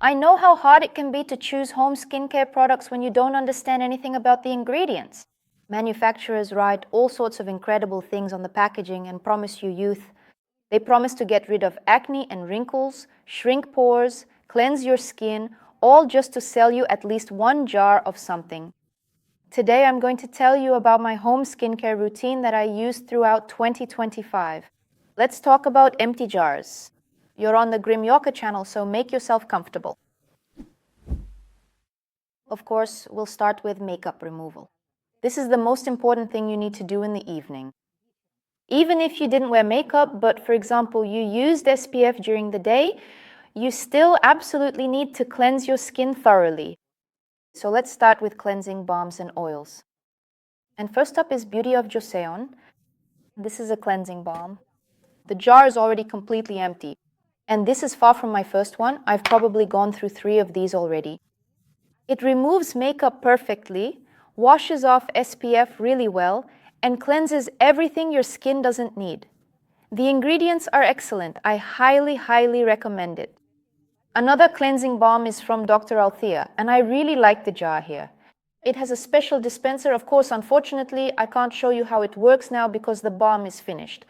I know how hard it can be to choose home skincare products when you don't understand anything about the ingredients. Manufacturers write all sorts of incredible things on the packaging and promise you youth. They promise to get rid of acne and wrinkles, shrink pores, cleanse your skin, all just to sell you at least one jar of something. Today I'm going to tell you about my home skincare routine that I used throughout 2025. Let's talk about empty jars. You're on the Grimyoka channel, so make yourself comfortable. Of course, we'll start with makeup removal. This is the most important thing you need to do in the evening. Even if you didn't wear makeup, but for example, you used SPF during the day, you still absolutely need to cleanse your skin thoroughly. So let's start with cleansing balms and oils. And first up is Beauty of Joseon. This is a cleansing balm. The jar is already completely empty. And this is far from my first one. I've probably gone through 3 of these already. It removes makeup perfectly, washes off SPF really well, and cleanses everything your skin doesn't need. The ingredients are excellent. I highly recommend it. Another cleansing balm is from Dr. Althea, and I really like the jar here. It has a special dispenser. Of course, unfortunately, I can't show you how it works now because the balm is finished.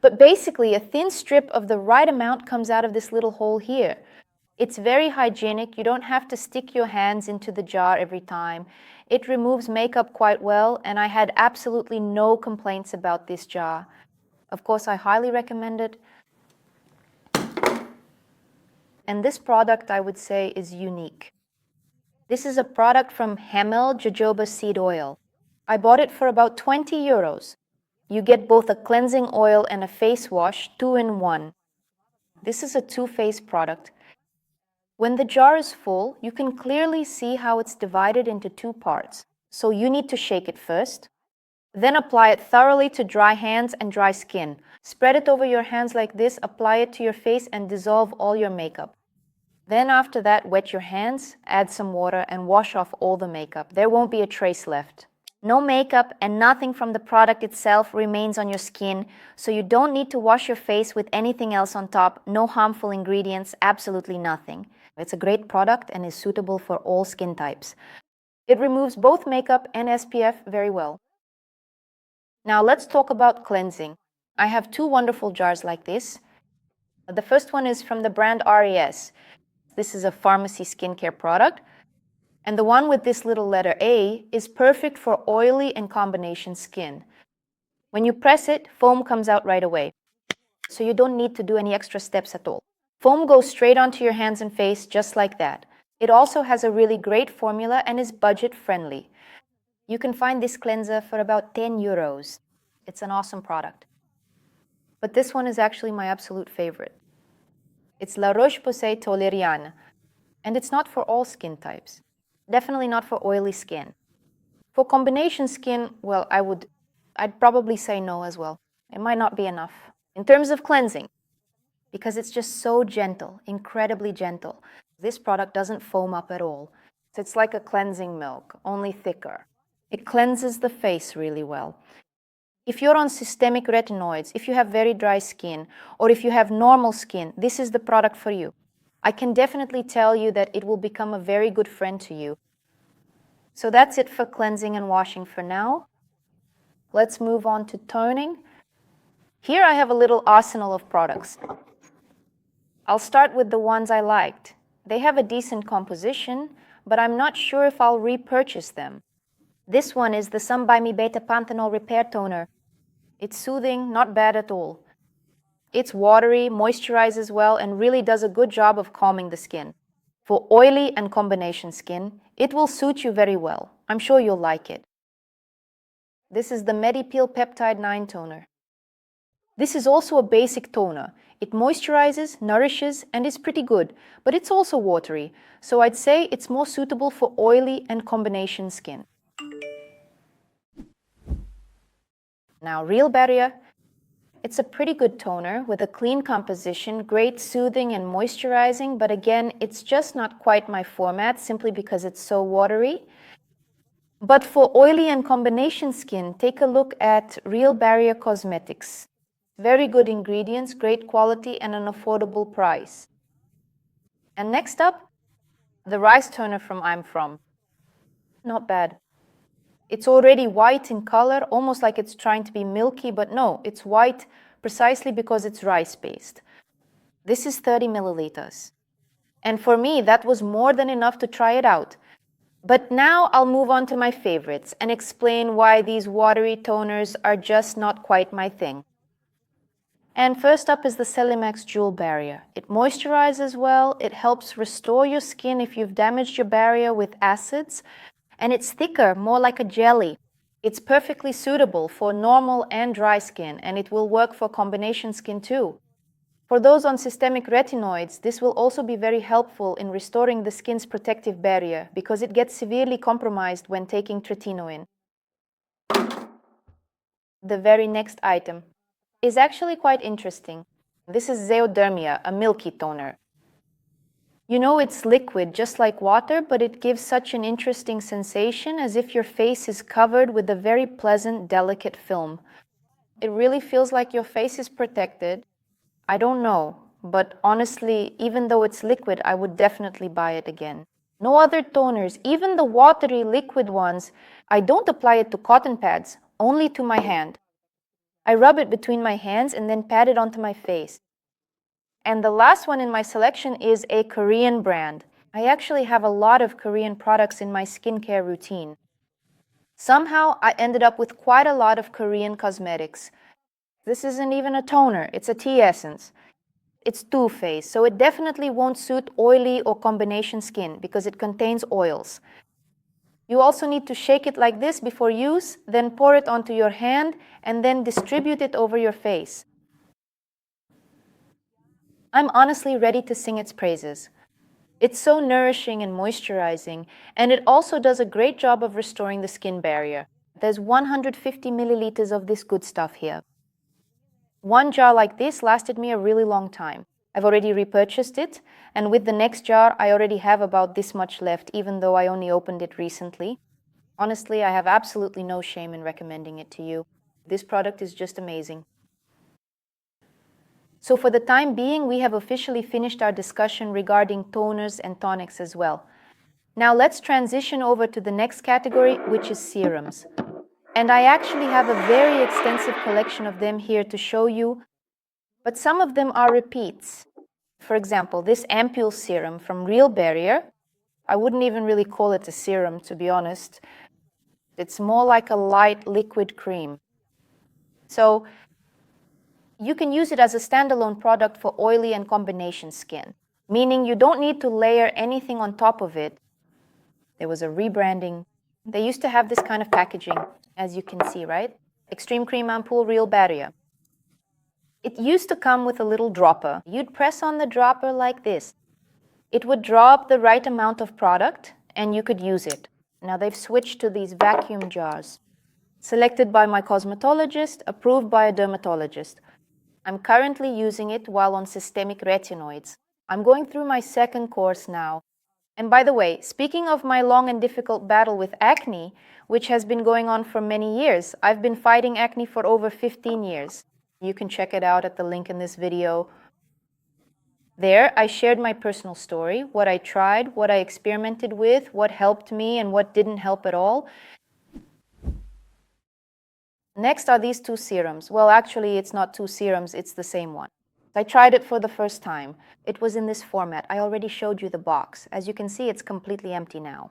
But basically, a thin strip of the right amount comes out of this little hole here. It's very hygienic. You don't have to stick your hands into the jar every time. It removes makeup quite well, and I had absolutely no complaints about this jar. Of course, I highly recommend it. And this product, I would say, is unique. This is a product from Hamel jojoba seed oil. I bought it for about 20 euros. You get both a cleansing oil and a face wash, 2 in 1. This is a two-phase product. When the jar is full, you can clearly see how it's divided into 2 parts. So you need to shake it first. Then apply it thoroughly to dry hands and dry skin. Spread it over your hands like this, apply it to your face, and dissolve all your makeup. Then after that, wet your hands, add some water, and wash off all the makeup. There won't be a trace left. No makeup and nothing from the product itself remains on your skin, so you don't need to wash your face with anything else on top. No harmful ingredients, absolutely nothing. It's a great product and is suitable for all skin types. It removes both makeup and SPF very well. Now let's talk about cleansing. I have 2 wonderful jars like this. The first one is from the brand RES. This is a pharmacy skincare product. And the one with this little letter A is perfect for oily and combination skin. When you press it, foam comes out right away. So you don't need to do any extra steps at all. Foam goes straight onto your hands and face just like that. It also has a really great formula and is budget friendly. You can find this cleanser for about 10 euros. It's an awesome product. But this one is actually my absolute favorite. It's La Roche-Posay Toleriane, and it's not for all skin types. Definitely not for oily skin. For combination skin, well, I'd probably say no as well. It might not be enough. In terms of cleansing, because it's just so gentle, incredibly gentle. This product doesn't foam up at all. It's like a cleansing milk, only thicker. It cleanses the face really well. If you're on systemic retinoids, if you have very dry skin, or if you have normal skin, this is the product for you. I can definitely tell you that it will become a very good friend to you. So that's it for cleansing and washing for now. Let's move on to toning. Here I have a little arsenal of products. I'll start with the ones I liked. They have a decent composition, but I'm not sure if I'll repurchase them. This one is the Sun By Me Beta Panthenol Repair Toner. It's soothing, not bad at all. It's watery, moisturizes well, and really does a good job of calming the skin. For oily and combination skin, it will suit you very well. I'm sure you'll like it. This is the MediPeel Peptide 9 Toner. This is also a basic toner. It moisturizes, nourishes, and is pretty good, but it's also watery, so I'd say it's more suitable for oily and combination skin. Now, Real Barrier. It's a pretty good toner with a clean composition, great soothing and moisturizing, but again, it's just not quite my format simply because it's so watery. But for oily and combination skin, take a look at Real Barrier Cosmetics. Very good ingredients, great quality, and an affordable price. And next up, The rice toner from I'm From. Not bad. It's already white in color, almost like it's trying to be milky, but no, it's white precisely because it's rice-based. This is 30 milliliters. And for me, that was more than enough to try it out. But now I'll move on to my favorites and explain why these watery toners are just not quite my thing. And first up is the Celimax Jewel Barrier. It moisturizes well, it helps restore your skin if you've damaged your barrier with acids, and it's thicker, more like a jelly. It's perfectly suitable for normal and dry skin, and it will work for combination skin too. For those on systemic retinoids, this will also be very helpful in restoring the skin's protective barrier because it gets severely compromised when taking tretinoin. The very next item is actually quite interesting. This is Zeodermia, a milky toner. You know it's liquid, just like water, but it gives such an interesting sensation as if your face is covered with a very pleasant, delicate film. It really feels like your face is protected. I don't know, but honestly, even though it's liquid, I would definitely buy it again. No other toners, even the watery liquid ones, I don't apply it to cotton pads, only to my hand. I rub it between my hands and then pat it onto my face. And the last one in my selection is a Korean brand. I actually have a lot of Korean products in my skincare routine. Somehow, I ended up with quite a lot of Korean cosmetics. This isn't even a toner, it's a tea essence. It's two-phase, so it definitely won't suit oily or combination skin because it contains oils. You also need to shake it like this before use, then pour it onto your hand, and then distribute it over your face. I'm honestly ready to sing its praises. It's so nourishing and moisturizing, and it also does a great job of restoring the skin barrier. There's 150 milliliters of this good stuff here. One jar like this lasted me a really long time. I've already repurchased it, and with the next jar, I already have about this much left, even though I only opened it recently. Honestly, I have absolutely no shame in recommending it to you. This product is just amazing. So for the time being, we have officially finished our discussion regarding toners and tonics as well. Now let's transition over to the next category, which is serums. And I actually have a very extensive collection of them here to show you, but some of them are repeats. For example, this ampule serum from Real Barrier. I wouldn't even really call it a serum, to be honest. It's more like a light liquid cream. So you can use it as a standalone product for oily and combination skin, meaning you don't need to layer anything on top of it. There was a rebranding. They used to have this kind of packaging, as you can see, right? Extreme Cream Ampoule Real Barrier. It used to come with a little dropper. You'd press on the dropper like this. It would drop the right amount of product, and you could use it. Now they've switched to these vacuum jars. Selected by my cosmetologist, approved by a dermatologist. I'm currently using it while on systemic retinoids. I'm going through my second course now. And by the way, speaking of my long and difficult battle with acne, which has been going on for many years, I've been fighting acne for over 15 years. You can check it out at the link in this video. There, I shared my personal story, what I tried, what I experimented with, what helped me, and what didn't help at all. Next are these two serums. Well, actually, it's not two serums, it's the same one. I tried it for the first time. It was in this format. I already showed you the box. As you can see, it's completely empty now.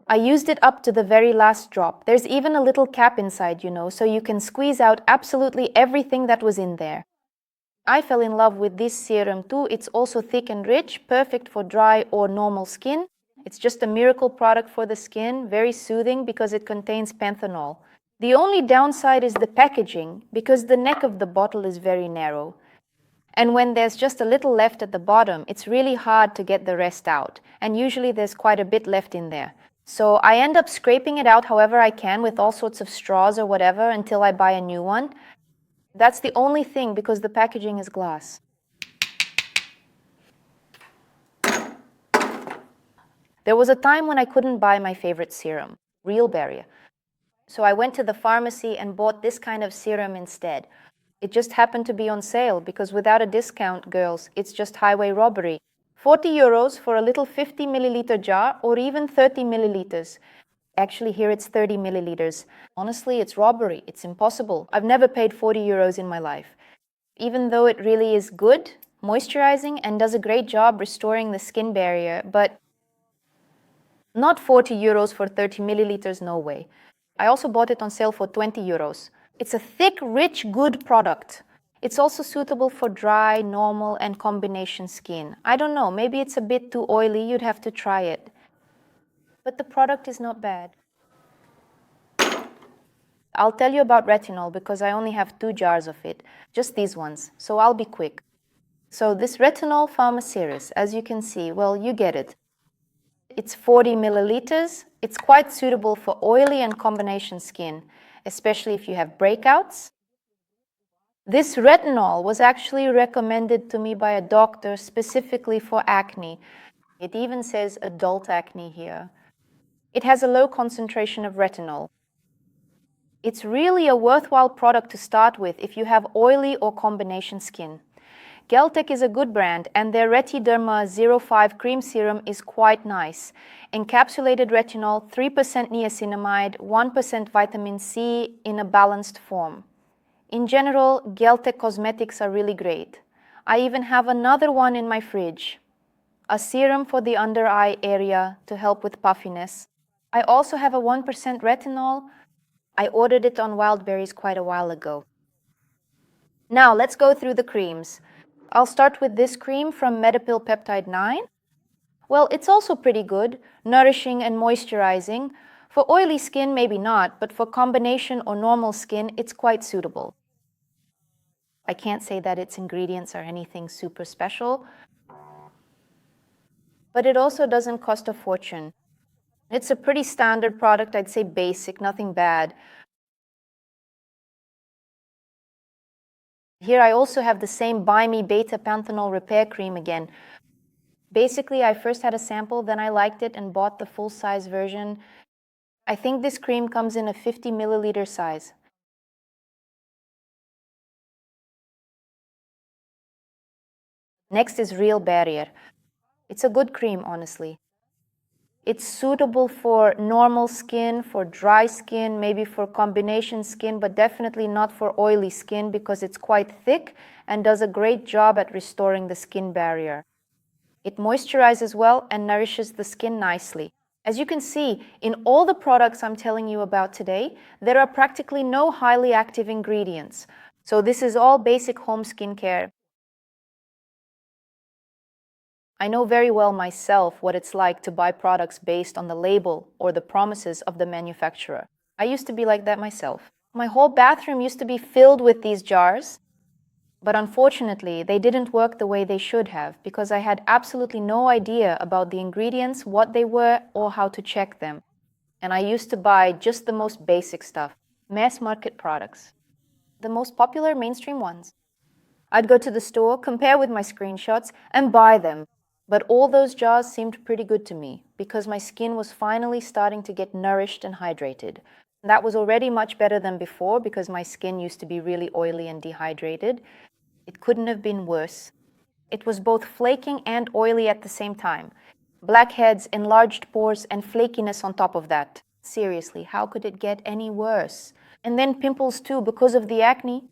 I used it up to the very last drop. There's even a little cap inside, so you can squeeze out absolutely everything that was in there. I fell in love with this serum too. It's also thick and rich, perfect for dry or normal skin. It's just a miracle product for the skin, very soothing because it contains panthenol. The only downside is the packaging, because the neck of the bottle is very narrow. And when there's just a little left at the bottom, it's really hard to get the rest out. And usually there's quite a bit left in there. So I end up scraping it out however I can with all sorts of straws or whatever until I buy a new one. That's the only thing because the packaging is glass. There was a time when I couldn't buy my favorite serum, Real Barrier. So I went to the pharmacy and bought this kind of serum instead. It just happened to be on sale because without a discount, girls, it's just highway robbery. €40 for a little 50 milliliter jar or even 30 milliliters. Actually, here it's 30 milliliters. Honestly, it's robbery. It's impossible. I've never paid €40 in my life. Even though it really is good, moisturizing, and does a great job restoring the skin barrier, but not €40 for 30 milliliters, no way. I also bought it on sale for €20. It's a thick, rich, good product. It's also suitable for dry, normal, and combination skin. I don't know, maybe it's a bit too oily, you'd have to try it. But the product is not bad. I'll tell you about retinol because I only have 2 jars of it, just these ones, so I'll be quick. So this retinol pharmaceris, as you can see, well, you get it. It's 40 milliliters. It's quite suitable for oily and combination skin, especially if you have breakouts. This retinol was actually recommended to me by a doctor specifically for acne. It even says adult acne here. It has a low concentration of retinol. It's really a worthwhile product to start with if you have oily or combination skin. Geltec is a good brand, and their Retiderma 05 cream serum is quite nice. Encapsulated retinol, 3% niacinamide, 1% vitamin C in a balanced form. In general, Geltec cosmetics are really great. I even have another one in my fridge. A serum for the under eye area to help with puffiness. I also have a 1% retinol. I ordered it on Wildberries quite a while ago. Now let's go through the creams. I'll start with this cream from Medipil Peptide 9. Well, it's also pretty good, nourishing and moisturizing. For oily skin, maybe not, but for combination or normal skin, it's quite suitable. I can't say that its ingredients are anything super special, but it also doesn't cost a fortune. It's a pretty standard product, I'd say basic, nothing bad. Here I also have the same Buy Me Beta Panthenol Repair Cream again. Basically, I first had a sample, then I liked it and bought the full-size version. I think this cream comes in a 50 milliliter size. Next is Real Barrier. It's a good cream, honestly. It's suitable for normal skin, for dry skin, maybe for combination skin, but definitely not for oily skin because it's quite thick and does a great job at restoring the skin barrier. It moisturizes well and nourishes the skin nicely. As you can see, in all the products I'm telling you about today, there are practically no highly active ingredients. So this is all basic home skincare. I know very well myself what it's like to buy products based on the label or the promises of the manufacturer. I used to be like that myself. My whole bathroom used to be filled with these jars, but unfortunately, they didn't work the way they should have because I had absolutely no idea about the ingredients, what they were, or how to check them. And I used to buy just the most basic stuff, mass market products, the most popular mainstream ones. I'd go to the store, compare with my screenshots, and buy them. But all those jars seemed pretty good to me because my skin was finally starting to get nourished and hydrated. That was already much better than before because my skin used to be really oily and dehydrated. It couldn't have been worse. It was both flaking and oily at the same time. Blackheads, enlarged pores, and flakiness on top of that. Seriously, how could it get any worse? And then pimples too because of the acne.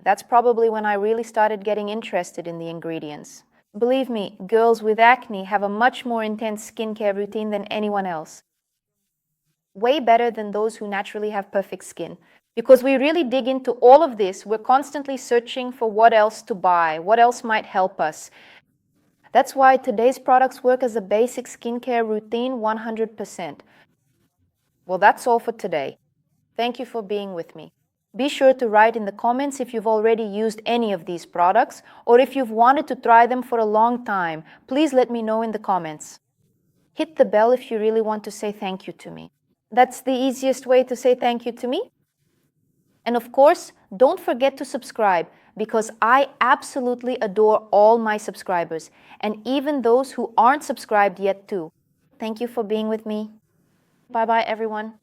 That's probably when I really started getting interested in the ingredients. Believe me, girls with acne have a much more intense skincare routine than anyone else. Way better than those who naturally have perfect skin. Because we really dig into all of this, we're constantly searching for what else to buy, what else might help us. That's why today's products work as a basic skincare routine 100%. Well, that's all for today. Thank you for being with me. Be sure to write in the comments if you've already used any of these products or if you've wanted to try them for a long time. Please let me know in the comments. Hit the bell if you really want to say thank you to me. That's the easiest way to say thank you to me. And of course, don't forget to subscribe because I absolutely adore all my subscribers and even those who aren't subscribed yet too. Thank you for being with me. Bye-bye, everyone.